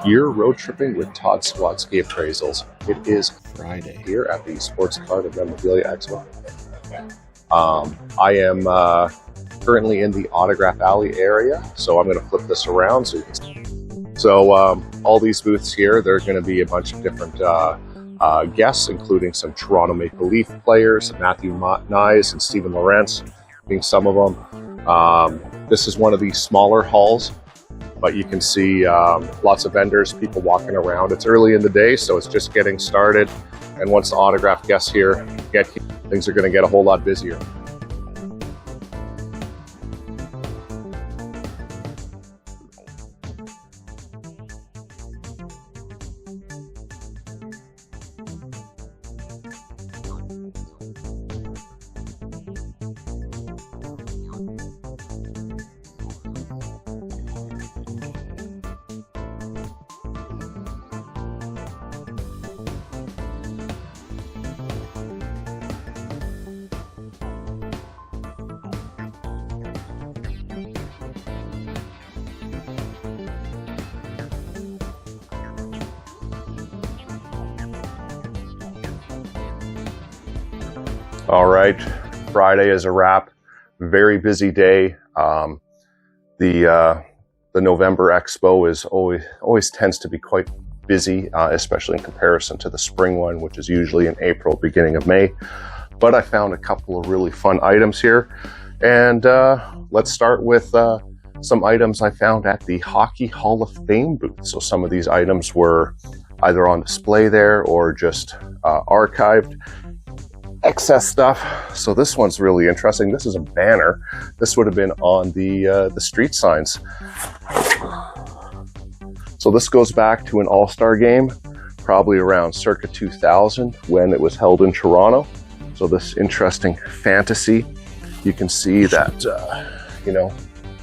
You're road tripping with Todd Sawatzky Appraisals. It is Friday here at the Sports Memorabilia Expo. I am currently in the Autograph Alley area, so I'm going to flip this around so you can see. So all these booths here, there are going to be a bunch of different guests, including some Toronto Maple Leaf players, Matthew Nyes and Steven Lorentz being some of them. This is one of the smaller halls, but you can see lots of vendors, people walking around. It's early in the day, so it's just getting started. And once the autograph guests here get here, things are going to get a whole lot busier. All right, Friday is a wrap. Very busy day. The November Expo is always tends to be quite busy, especially in comparison to the spring one, which is usually in April, beginning of May. But I found a couple of really fun items here, and let's start with some items I found at the Hockey Hall of Fame booth. So some of these items were either on display there or just archived. Excess stuff. So this one's really interesting. This is a banner. This would have been on the street signs. So this goes back to an all-star game, probably around circa 2000 when it was held in Toronto. So this interesting fantasy. You can see that,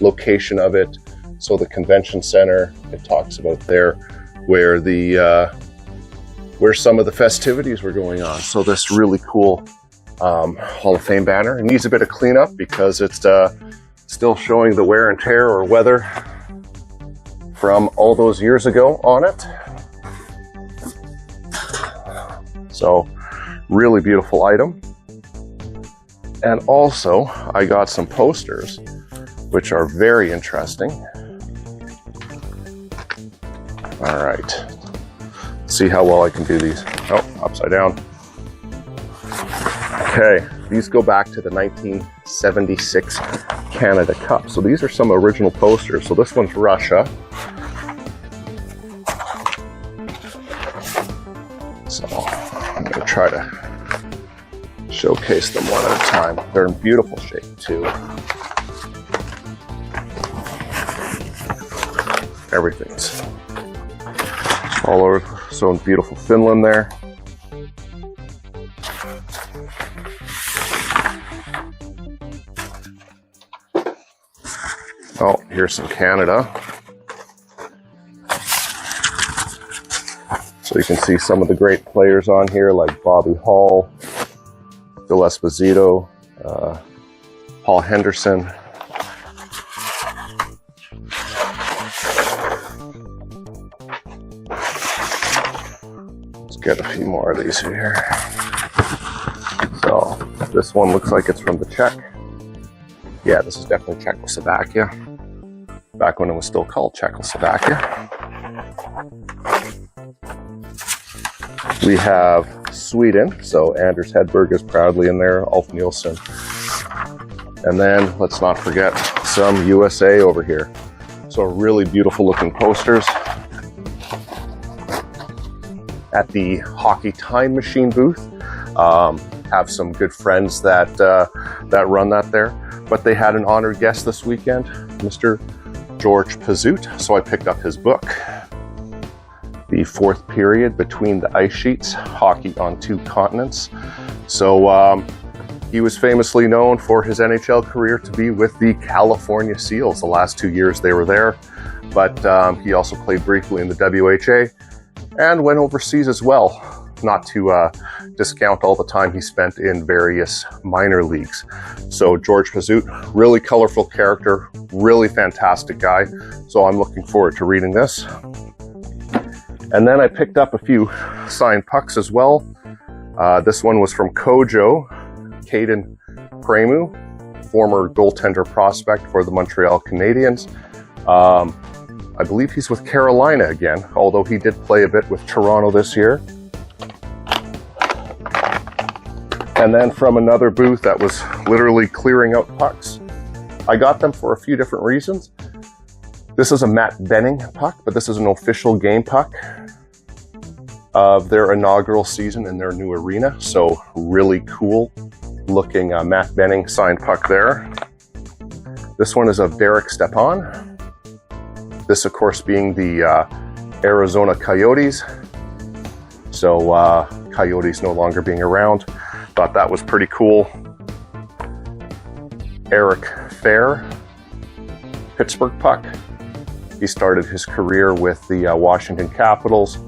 location of it. So the convention center, it talks about there where where some of the festivities were going on. So this really cool Hall of Fame banner. It needs a bit of cleanup because it's still showing the wear and tear or weather from all those years ago on it. So really beautiful item. And also I got some posters which are very interesting. All right. See how well I can do these. Oh, upside down. Okay, these go back to the 1976 Canada Cup. So these are some original posters. So this one's Russia. So I'm going to try to showcase them one at a time. They're in beautiful shape too. Everything's all over. So in beautiful Finland there. Oh, here's some Canada. So you can see some of the great players on here like Bobby Hall, Phil Esposito, Paul Henderson. Get a few more of these here. So this one looks like it's from the Czech. Yeah, this is definitely Czechoslovakia. Back when it was still called Czechoslovakia. We have Sweden. So Anders Hedberg is proudly in there. Ulf Nielsen. And then let's not forget some USA over here. So really beautiful looking posters. At the Hockey Time Machine booth. Have some good friends that run that there. But they had an honored guest this weekend, Mr. George Pazut. So I picked up his book, The Fourth Period Between the Ice Sheets, Hockey on Two Continents. So he was famously known for his NHL career to be with the California Seals. The last 2 years they were there. But he also played briefly in the WHA. And went overseas as well, not to discount all the time he spent in various minor leagues. So George Pazut, really colorful character, really fantastic guy. So I'm looking forward to reading this. And then I picked up a few signed pucks as well. This one was from Kojo, Caden Premu, former goaltender prospect for the Montreal Canadiens. I believe he's with Carolina again, although he did play a bit with Toronto this year. And then from another booth that was literally clearing out pucks. I got them for a few different reasons. This is a Matt Benning puck, but this is an official game puck of their inaugural season in their new arena. So really cool looking Matt Benning signed puck there. This one is of Derek Stepan. This, of course, being the Arizona Coyotes. So Coyotes no longer being around. Thought that was pretty cool. Eric Fair, Pittsburgh puck. He started his career with the Washington Capitals.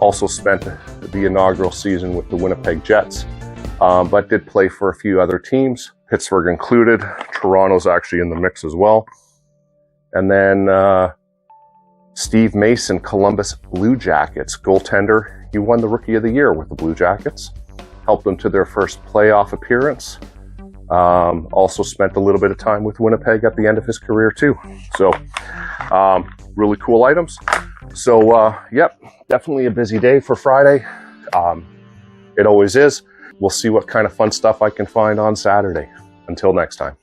Also spent the inaugural season with the Winnipeg Jets, but did play for a few other teams, Pittsburgh included. Toronto's actually in the mix as well. And then Steve Mason, Columbus Blue Jackets, goaltender. He won the Rookie of the Year with the Blue Jackets. Helped them to their first playoff appearance. Also spent a little bit of time with Winnipeg at the end of his career too. So really cool items. So yep, definitely a busy day for Friday. It always is. We'll see what kind of fun stuff I can find on Saturday. Until next time.